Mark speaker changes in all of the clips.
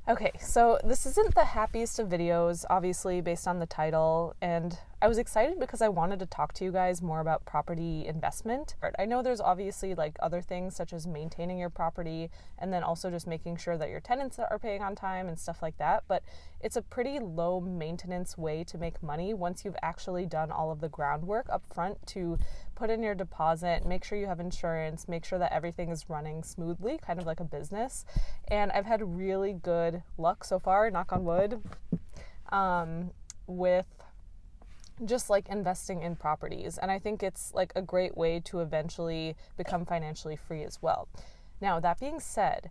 Speaker 1: Okay, so this isn't the happiest of videos, obviously, based on the title, and I was excited because I wanted to talk to you guys more about property investment. I know there's obviously like other things such as maintaining your property and then also just making sure that your tenants are paying on time and stuff like that, but it's a pretty low maintenance way to make money once you've actually done all of the groundwork up front to put in your deposit, make sure you have insurance, make sure that everything is running smoothly, kind of like a business. And I've had really good luck so far, knock on wood, with just like investing in properties. And I think it's like a great way to eventually become financially free as well. Now, that being said,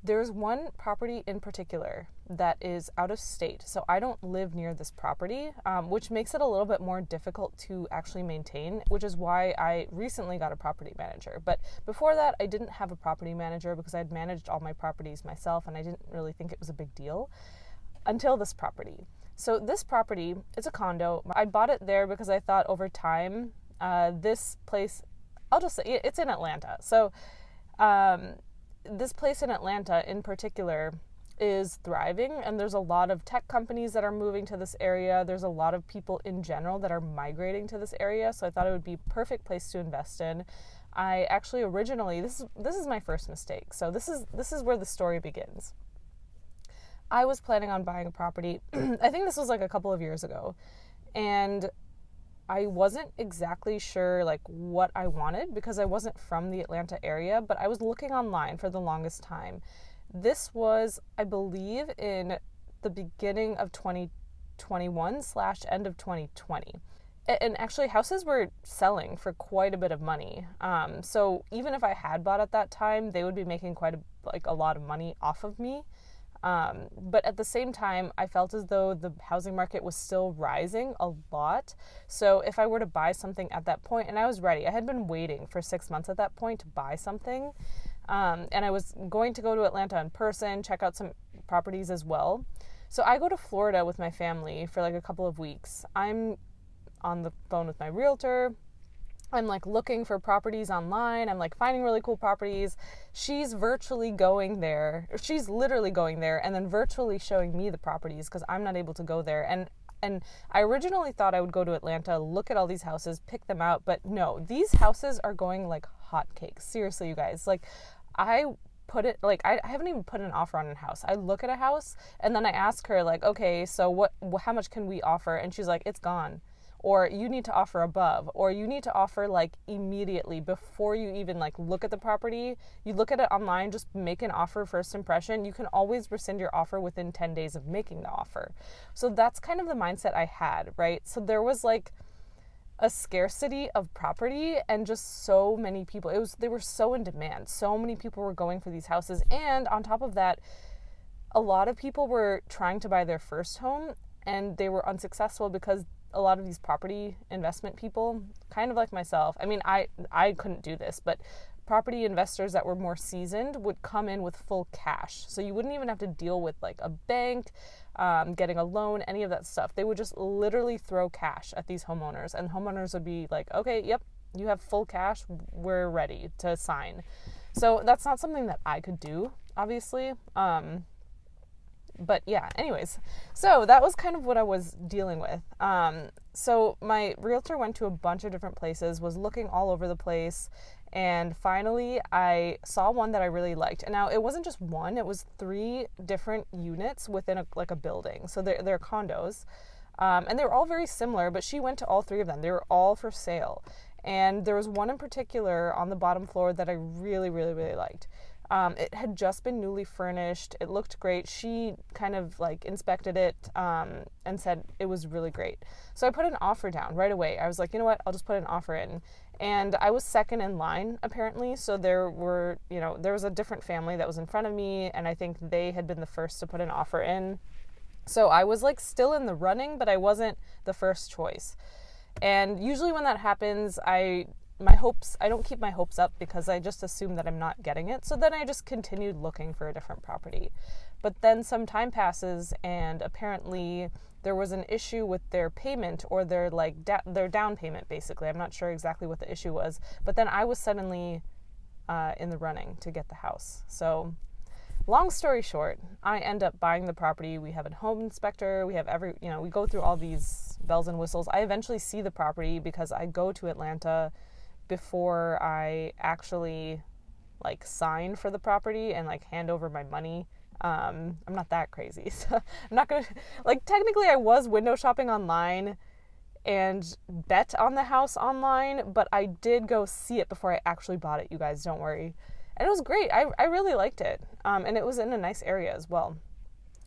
Speaker 1: there's one property in particular that is out of state. So I don't live near this property, which makes it a little bit more difficult to actually maintain, which is why I recently got a property manager. But before that, I didn't have a property manager because I'd managed all my properties myself and I didn't really think it was a big deal until this property. So this property, it's a condo. I bought it there because I thought over time, this place, I'll just say it's in Atlanta. So this place in Atlanta in particular is thriving, and there's a lot of tech companies that are moving to this area. There's a lot of people in general that are migrating to this area, so I thought it would be a perfect place to invest in. I actually originally, this is my first mistake. So this is where the story begins. I was planning on buying a property. I think this was like a couple of years ago, and I wasn't exactly sure like what I wanted because I wasn't from the Atlanta area, but I was looking online for the longest time. This was, I believe, in the beginning of 2021/end of 2020. And actually houses were selling for quite a bit of money. So even if I had bought at that time, they would be making a lot of money off of me. But at the same time, I felt as though the housing market was still rising a lot. So if I were to buy something at that point, and I was ready, I had been waiting for 6 months at that point to buy something. And I was going to go to Atlanta in person, check out some properties as well. So I go to Florida with my family for like a couple of weeks. I'm on the phone with my realtor. I'm like looking for properties online. I'm like finding really cool properties. She's virtually going there. She's literally going there and then virtually showing me the properties because I'm not able to go there. And I originally thought I would go to Atlanta, look at all these houses, pick them out. But no, these houses are going like hotcakes. Seriously, you guys. Like I haven't even put an offer on a house. I look at a house and then I ask her like, okay, so how much can we offer? And she's like, it's gone. Or you need to offer above, or you need to offer like immediately before you even like look at the property. You look at it online, just make an offer first impression. You can always rescind your offer within 10 days of making the offer. So that's kind of the mindset I had, right? So there was like a scarcity of property and just so many people. They were so in demand. So many people were going for these houses. And on top of that, a lot of people were trying to buy their first home and they were unsuccessful because a lot of these property investment people, kind of like myself, I mean, I couldn't do this, but property investors that were more seasoned would come in with full cash. So you wouldn't even have to deal with like a bank, getting a loan, any of that stuff. They would just literally throw cash at these homeowners, and homeowners would be like, okay, yep, you have full cash, we're ready to sign. So that's not something that I could do, obviously. But yeah, anyways, so that was kind of what I was dealing with. So my realtor went to a bunch of different places, was looking all over the place, and finally I saw one that I really liked. And now it wasn't just one, it was 3 different units within a building. So they're condos, and they were all very similar, but she went to all 3 of them. They were all for sale. And there was one in particular on the bottom floor that I really, really, really liked. It had just been newly furnished. It looked great. She kind of like inspected it and said it was really great. So I put an offer down right away. I was like, you know what? I'll just put an offer in. And I was second in line, apparently. So there was a different family that was in front of me, and I think they had been the first to put an offer in. So I was like still in the running, but I wasn't the first choice. And usually when that happens, I don't keep my hopes up because I just assume that I'm not getting it. So then I just continued looking for a different property. But then some time passes, and apparently there was an issue with their payment, or their their down payment, basically. I'm not sure exactly what the issue was. But then I was suddenly in the running to get the house. So Long story short, I end up buying the property. We have a home inspector. We have we go through all these bells and whistles. I eventually see the property because I go to Atlanta before I actually like sign for the property and like hand over my money. I'm not that crazy. So I'm not going to, like, technically I was window shopping online and bet on the house online, but I did go see it before I actually bought it, you guys, don't worry. And it was great. I really liked it. And it was in a nice area as well.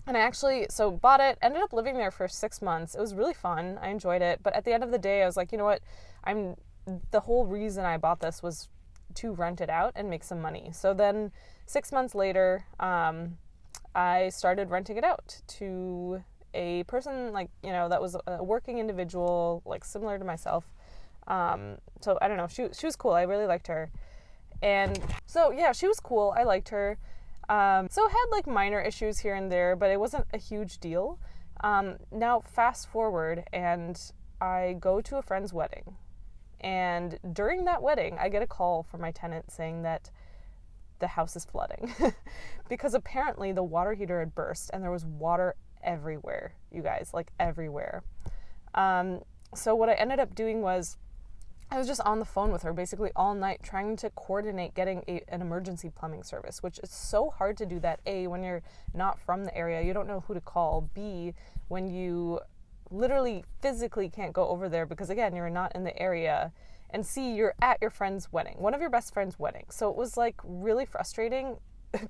Speaker 1: And I actually, so bought it, ended up living there for 6 months. It was really fun. I enjoyed it. But at the end of the day, I was like, you know what? The whole reason I bought this was to rent it out and make some money. So then 6 months later, I started renting it out to a person that was a working individual, like similar to myself. So I don't know, she was cool. I really liked her. And so, yeah, she was cool. I liked her. So had like minor issues here and there, but it wasn't a huge deal. Now fast forward and I go to a friend's wedding. And during that wedding, I get a call from my tenant saying that the house is flooding because apparently the water heater had burst and there was water everywhere, you guys, like everywhere. So what I ended up doing was I was just on the phone with her basically all night trying to coordinate getting an emergency plumbing service, which is so hard to do that. A, when you're not from the area, you don't know who to call. B, when you literally physically can't go over there because, again, you're not in the area. And C, you're at your friend's wedding, one of your best friend's wedding. So it was like really frustrating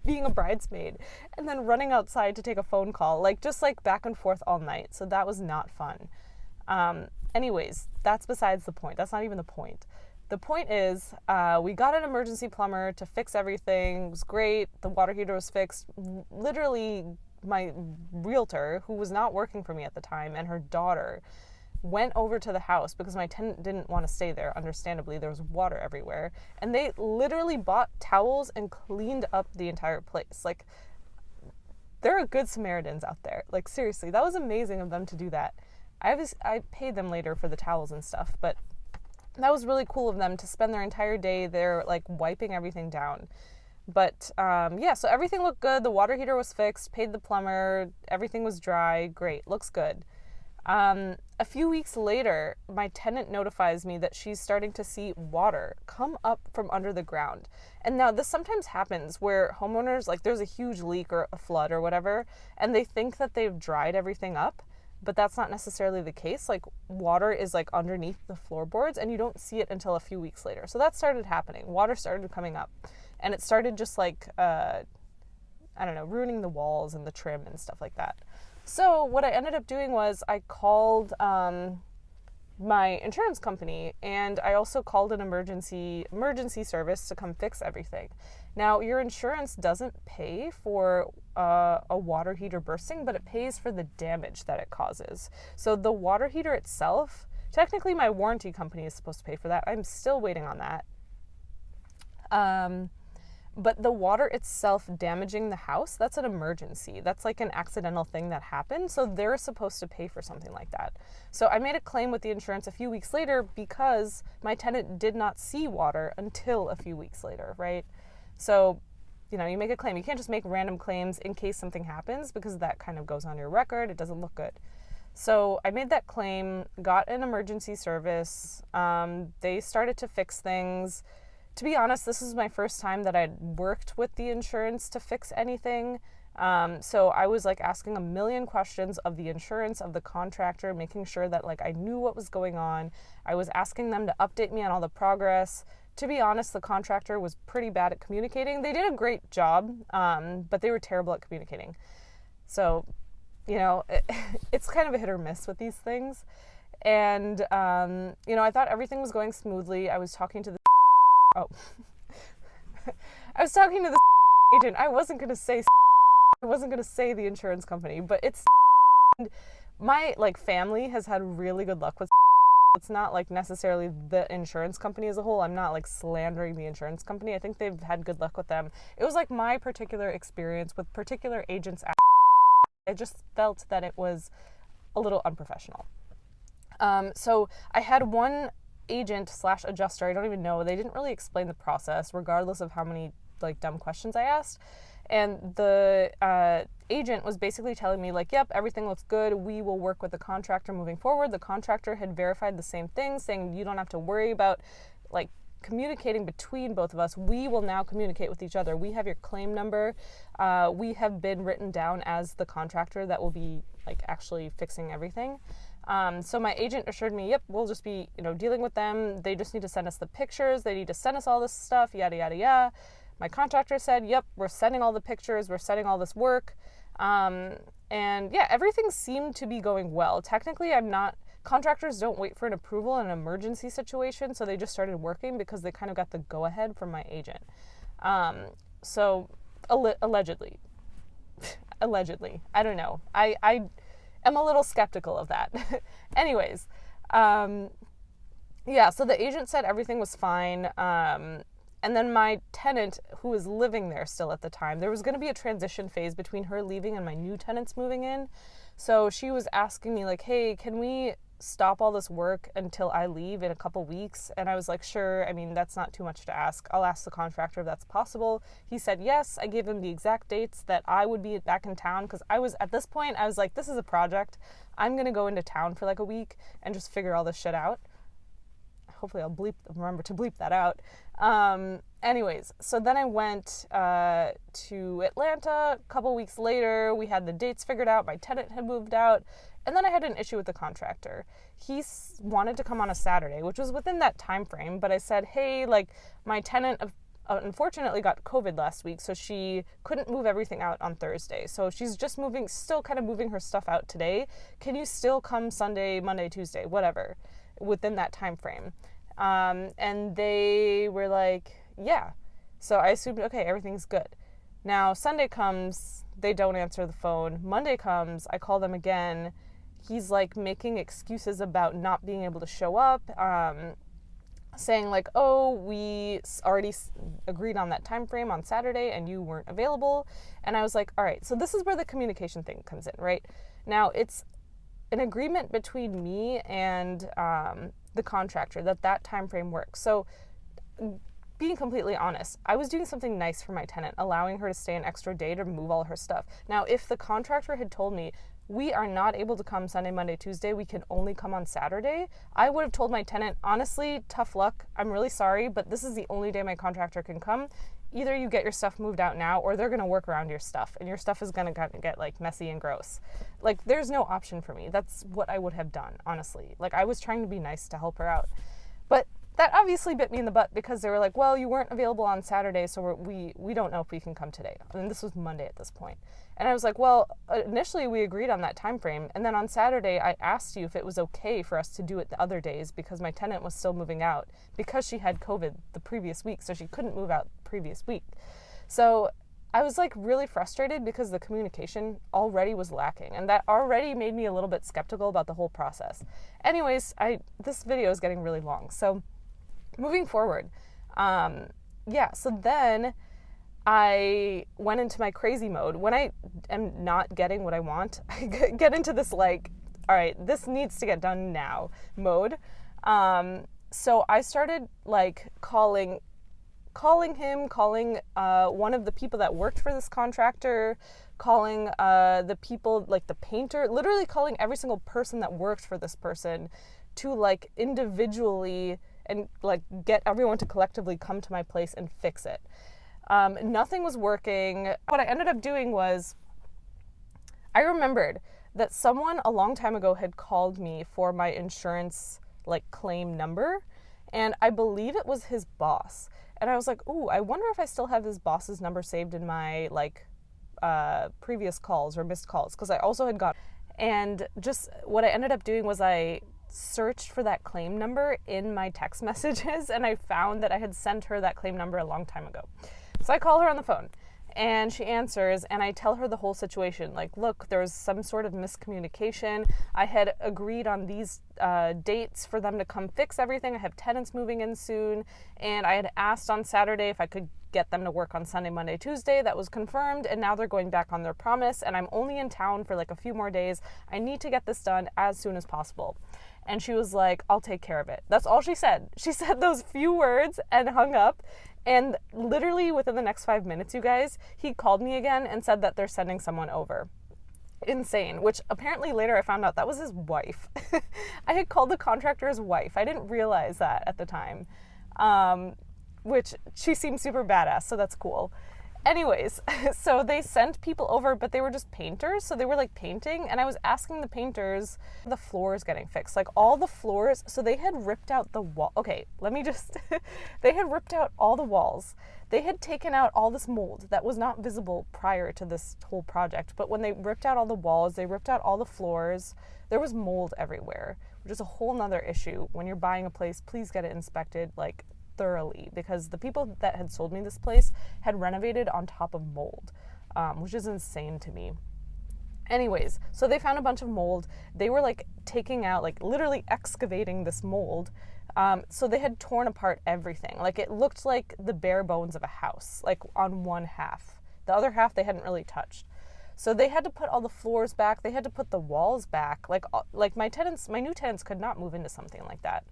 Speaker 1: being a bridesmaid and then running outside to take a phone call, like just like back and forth all night. So that was not fun. Anyways, that's besides the point. That's not even the point. The point is, we got an emergency plumber to fix everything. It was great. The water heater was fixed. Literally, my realtor, who was not working for me at the time, and her daughter went over to the house because my tenant didn't want to stay there. Understandably, there was water everywhere. And they literally bought towels and cleaned up the entire place. Like, there are good Samaritans out there. Like, seriously, that was amazing of them to do that. I paid them later for the towels and stuff, but that was really cool of them to spend their entire day there, like, wiping everything down. But, yeah, so everything looked good. The water heater was fixed, paid the plumber, everything was dry. Great, looks good. A few weeks later, my tenant notifies me that she's starting to see water come up from under the ground. And now this sometimes happens where homeowners, like, there's a huge leak or a flood or whatever, and they think that they've dried everything up, but that's not necessarily the case. Like, water is like underneath the floorboards and you don't see it until a few weeks later. So that started happening. Water started coming up and it started just like, ruining the walls and the trim and stuff like that. So what I ended up doing was I called my insurance company, and I also called an emergency service to come fix everything. Now, your insurance doesn't pay for a water heater bursting, but it pays for the damage that it causes. So the water heater itself, technically my warranty company is supposed to pay for that. I'm still waiting on that. But the water itself damaging the house, that's an emergency. That's like an accidental thing that happened. So they're supposed to pay for something like that. So I made a claim with the insurance a few weeks later because my tenant did not see water until a few weeks later, right? So, you make a claim. You can't just make random claims in case something happens because that kind of goes on your record. It doesn't look good. So I made that claim, got an emergency service. They started to fix things. To be honest, this is my first time that I'd worked with the insurance to fix anything. So I was like asking a million questions of the insurance, of the contractor, making sure that like I knew what was going on. I was asking them to update me on all the progress. To be honest, the contractor was pretty bad at communicating. They did a great job, but they were terrible at communicating. So, it's kind of a hit or miss with these things. And, I thought everything was going smoothly. I was talking to the I was talking to the agent. I wasn't going to say the insurance company, but it's my like family has had really good luck with. It's not like necessarily the insurance company as a whole. I'm not like slandering the insurance company. I think they've had good luck with them. It was like my particular experience with particular agents. I just felt that it was a little unprofessional. So I had one agent / adjuster, I don't even know, they didn't really explain the process regardless of how many like dumb questions I asked. And the agent was basically telling me like, yep, everything looks good. We will work with the contractor moving forward. The contractor had verified the same thing, saying you don't have to worry about like communicating between both of us. We will now communicate with each other. We have your claim number. We have been written down as the contractor that will be like actually fixing everything. So my agent assured me, yep, we'll just be, dealing with them. They just need to send us the pictures. They need to send us all this stuff, yada, yada, yada. My contractor said, yep, we're sending all the pictures. We're sending all this work. And yeah, everything seemed to be going well. Technically, contractors don't wait for an approval in an emergency situation, so they just started working because they kind of got the go-ahead from my agent. So allegedly, I don't know. I am a little skeptical of that. Anyways, yeah, so the agent said everything was fine. And then my tenant, who was living there still at the time, there was going to be a transition phase between her leaving and my new tenants moving in. So she was asking me like, hey, can we stop all this work until I leave in a couple weeks? And I was like, sure. I mean, that's not too much to ask. I'll ask the contractor if that's possible. He said yes. I gave him the exact dates that I would be back in town, because at this point, I was like, this is a project. I'm going to go into town for like a week and just figure all this shit out. Hopefully I'll remember to bleep that out. Anyways, so then I went to Atlanta. A couple weeks later, we had the dates figured out. My tenant had moved out. And then I had an issue with the contractor. He wanted to come on a Saturday, which was within that time frame. But I said, hey, like, my tenant unfortunately got COVID last week, so she couldn't move everything out on Thursday. So she's just still kind of moving her stuff out today. Can you still come Sunday, Monday, Tuesday, whatever, within that time frame? And they were like, yeah. So I assumed, okay, everything's good. Now, Sunday comes, they don't answer the phone. Monday comes, I call them again. He's like making excuses about not being able to show up, saying like, oh, we already agreed on that time frame on Saturday and you weren't available. And I was like, all right, so this is where the communication thing comes in, right? Now, it's an agreement between me and the contractor that time frame works. So being completely honest, I was doing something nice for my tenant, allowing her to stay an extra day to move all her stuff. Now, if the contractor had told me, we are not able to come Sunday, Monday, Tuesday, we can only come on Saturday, I would have told my tenant, honestly, tough luck, I'm really sorry, but this is the only day my contractor can come. Either you get your stuff moved out now, or they're going to work around your stuff, and your stuff is going to get like messy and gross. Like, there's no option for me. That's what I would have done, honestly. Like, I was trying to be nice to help her out. But that obviously bit me in the butt, because they were like, well, you weren't available on Saturday, so we don't know if we can come today. And this was Monday at this point. And I was like, well, initially we agreed on that time frame, and then on Saturday I asked you if it was okay for us to do it the other days, because my tenant was still moving out because she had COVID the previous week, so she couldn't move out the previous week. So I was like really frustrated because the communication already was lacking, and that already made me a little bit skeptical about the whole process. Anyways, this video is getting really long, so moving forward, so then I went into my crazy mode. When I am not getting what I want, I get into this like, all right, this needs to get done now mode. So I started like calling him, calling one of the people that worked for this contractor, calling the people, like the painter, literally calling every single person that worked for this person to like individually and like get everyone to collectively come to my place and fix it. Nothing was working. What I ended up doing was, I remembered that someone a long time ago had called me for my insurance like claim number, and I believe it was his boss. And I was like, ooh, I wonder if I still have his boss's number saved in my like previous calls or missed calls, because I also had got. And just what I ended up doing was I searched for that claim number in my text messages, and I found that I had sent her that claim number a long time ago. So I call her on the phone, and she answers, and I tell her the whole situation. Like, look, there was some sort of miscommunication. I had agreed on these dates for them to come fix everything. I have tenants moving in soon, and I had asked on Saturday if I could get them to work on Sunday, Monday, Tuesday. That was confirmed, and now they're going back on their promise, and I'm only in town for like a few more days. I need to get this done as soon as possible. And she was like, I'll take care of it. That's all she said. She said those few words and hung up. And literally within the next 5 minutes, you guys, he called me again and said that they're sending someone over. Insane, which apparently later I found out that was his wife. I had called the contractor's wife. I didn't realize that at the time, which she seemed super badass, so that's cool. Anyways, so they sent people over, but they were just painters, so they were like painting, and I was asking the painters, the floors getting fixed, like all the floors, so they had ripped out the wall. Okay, let me just, they had ripped out all the walls. They had taken out all this mold that was not visible prior to this whole project, but when they ripped out all the walls, they ripped out all the floors, there was mold everywhere, which is a whole nother issue. When you're buying a place, please get it inspected, like, thoroughly, because the people that had sold me this place had renovated on top of mold, which is insane to me. Anyways, so they found a bunch of mold. They were like taking out, like literally excavating this mold. So they had torn apart everything. Like it looked like the bare bones of a house, like on one half. The other half they hadn't really touched. So they had to put all the floors back. They had to put the walls back. Like my new tenants could not move into something like that.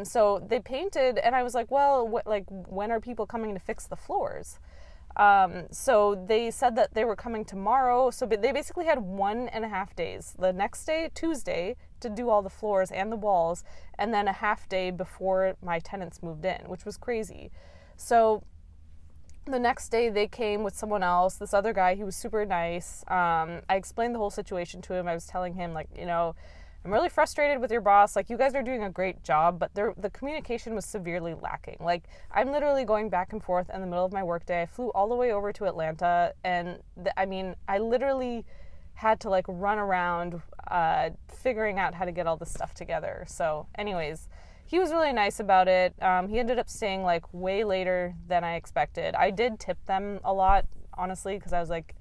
Speaker 1: So they painted, and I was like, well, when are people coming to fix the floors? So they said that they were coming tomorrow. So they basically had 1.5 days. The next day, Tuesday, to do all the floors and the walls, and then a half day before my tenants moved in, which was crazy. So the next day they came with someone else, this other guy. He was super nice. I explained the whole situation to him. I was telling him, like, I'm really frustrated with your boss. Like, you guys are doing a great job, but the communication was severely lacking. Like, I'm literally going back and forth in the middle of my workday. I flew all the way over to Atlanta, and I literally had to like run around figuring out how to get all this stuff together. So anyways, he was really nice about it. He ended up staying like way later than I expected. I did tip them a lot, honestly, because I was like,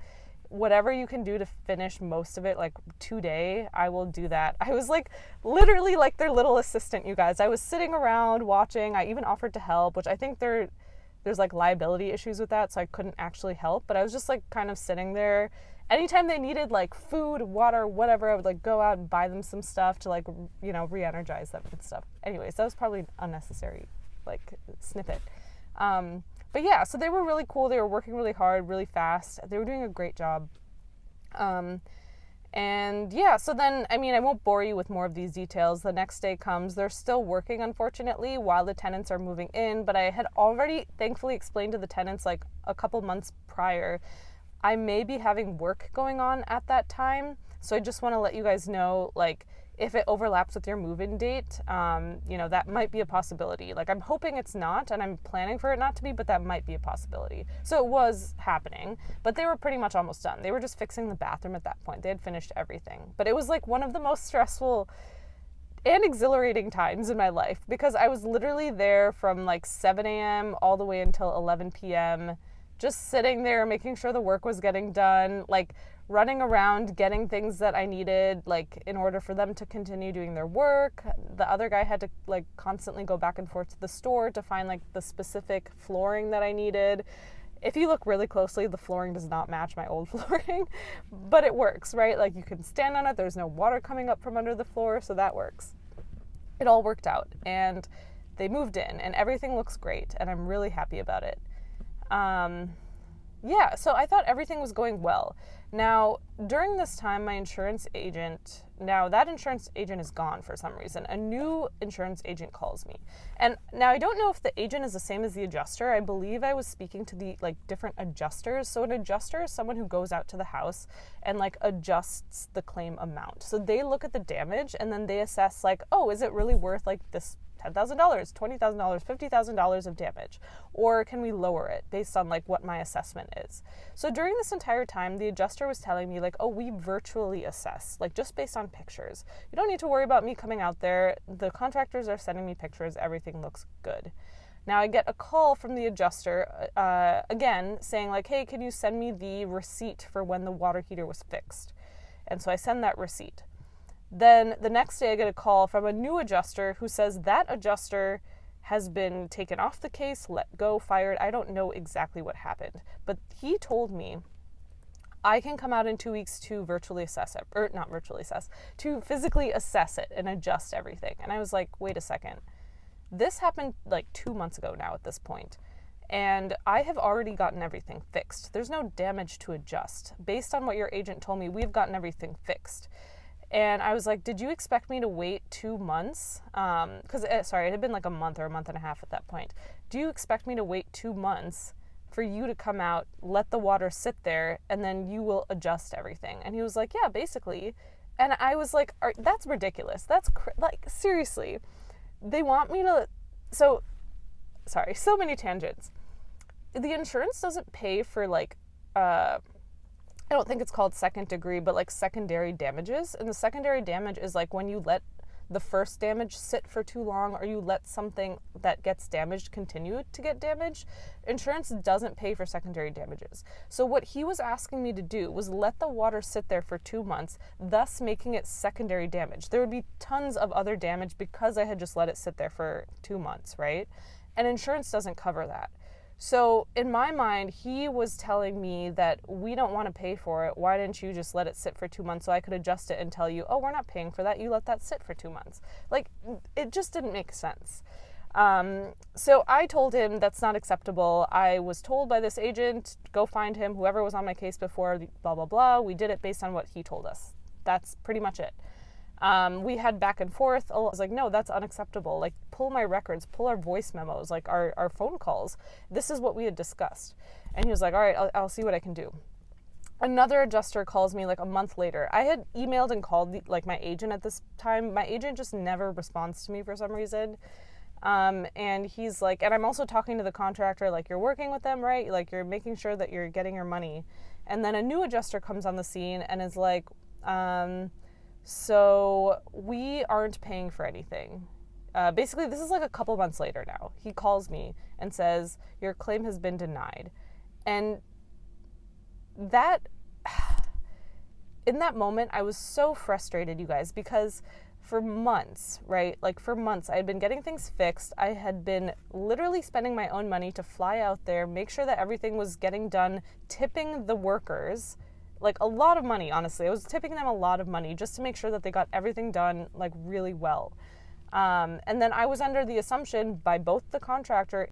Speaker 1: whatever you can do to finish most of it, like today, I will do that. I was like literally like their little assistant, you guys. I was sitting around watching. I even offered to help, which I think there's like liability issues with that, so I couldn't actually help, but I was just like kind of sitting there. Anytime they needed like food, water, whatever, I would like go out and buy them some stuff to like, re-energize them and stuff. Anyways, that was probably an unnecessary like snippet. But yeah, so they were really cool. They were working really hard, really fast. They were doing a great job. And yeah, so then, I won't bore you with more of these details. The next day comes. They're still working, unfortunately, while the tenants are moving in. But I had already thankfully explained to the tenants like a couple months prior, I may be having work going on at that time. So I just want to let you guys know, like, if it overlaps with your move-in date, that might be a possibility. Like, I'm hoping it's not, and I'm planning for it not to be, but that might be a possibility. So it was happening, but they were pretty much almost done. They were just fixing the bathroom at that point. They had finished everything. But it was like one of the most stressful and exhilarating times in my life, because I was literally there from like 7 a.m. all the way until 11 p.m., just sitting there, making sure the work was getting done, like running around, getting things that I needed, like in order for them to continue doing their work. The other guy had to like constantly go back and forth to the store to find like the specific flooring that I needed. If you look really closely, the flooring does not match my old flooring, but it works, right? Like you can stand on it. There's no water coming up from under the floor, so that works. It all worked out, and they moved in, and everything looks great, and I'm really happy about it. So I thought everything was going well. Now, during this time, that insurance agent is gone for some reason. A new insurance agent calls me. And now I don't know if the agent is the same as the adjuster. I believe I was speaking to the like different adjusters. So an adjuster is someone who goes out to the house and like adjusts the claim amount. So they look at the damage and then they assess like, oh, is it really worth like this $10,000, $20,000, $50,000 of damage, or can we lower it based on like what my assessment is? So during this entire time, the adjuster was telling me like, oh, we virtually assess, like just based on pictures. You don't need to worry about me coming out there. The contractors are sending me pictures. Everything looks good. Now I get a call from the adjuster again saying like, hey, can you send me the receipt for when the water heater was fixed? And so I send that receipt. Then the next day I get a call from a new adjuster who says that adjuster has been taken off the case, let go, fired. I don't know exactly what happened, but he told me I can come out in 2 weeks to virtually assess it, or not virtually assess, to physically assess it and adjust everything. And I was like, wait a second. This happened like 2 months ago now at this point. and I have already gotten everything fixed. There's no damage to adjust. Based on what your agent told me, we've gotten everything fixed. And I was like, did you expect me to wait 2 months? Because, sorry, it had been like a month or a month and a half at that point. Do you expect me to wait 2 months for you to come out, let the water sit there, and then you will adjust everything? And he was like, yeah, basically. And I was like, that's ridiculous. That's, like, seriously. They want me to... So, sorry, so many tangents. The insurance doesn't pay for, like, I don't think it's called second degree, but like secondary damages. And the secondary damage is like when you let the first damage sit for too long, or you let something that gets damaged continue to get damaged. Insurance doesn't pay for secondary damages. So what he was asking me to do was let the water sit there for 2 months, thus making it secondary damage. There would be tons of other damage because I had just let it sit there for 2 months, right? And insurance doesn't cover that. So in my mind, he was telling me that we don't want to pay for it. Why didn't you just let it sit for 2 months so I could adjust it and tell you, oh, we're not paying for that. You let that sit for 2 months. Like, it just didn't make sense. So I told him that's not acceptable. I was told by this agent, go find him, whoever was on my case before, blah, blah, blah. We did it based on what he told us. That's pretty much it. We had back and forth. I was like, no, that's unacceptable. Like, pull my records, pull our voice memos, like our phone calls. This is what we had discussed. And he was like, all right, I'll see what I can do. Another adjuster calls me like a month later. I had emailed and called my agent at this time. My agent just never responds to me for some reason. And he's like, and I'm also talking to the contractor, like, you're working with them, right? Like, you're making sure that you're getting your money. And then a new adjuster comes on the scene and is like, so we aren't paying for anything. Basically, this is like a couple months later now. He calls me and says, your claim has been denied. And that, in that moment, I was so frustrated, you guys, because for months, right? Like for months, I had been getting things fixed. I had been literally spending my own money to fly out there, make sure that everything was getting done, tipping the workers, like a lot of money, honestly. I was tipping them a lot of money just to make sure that they got everything done like really well. And then I was under the assumption by both the contractor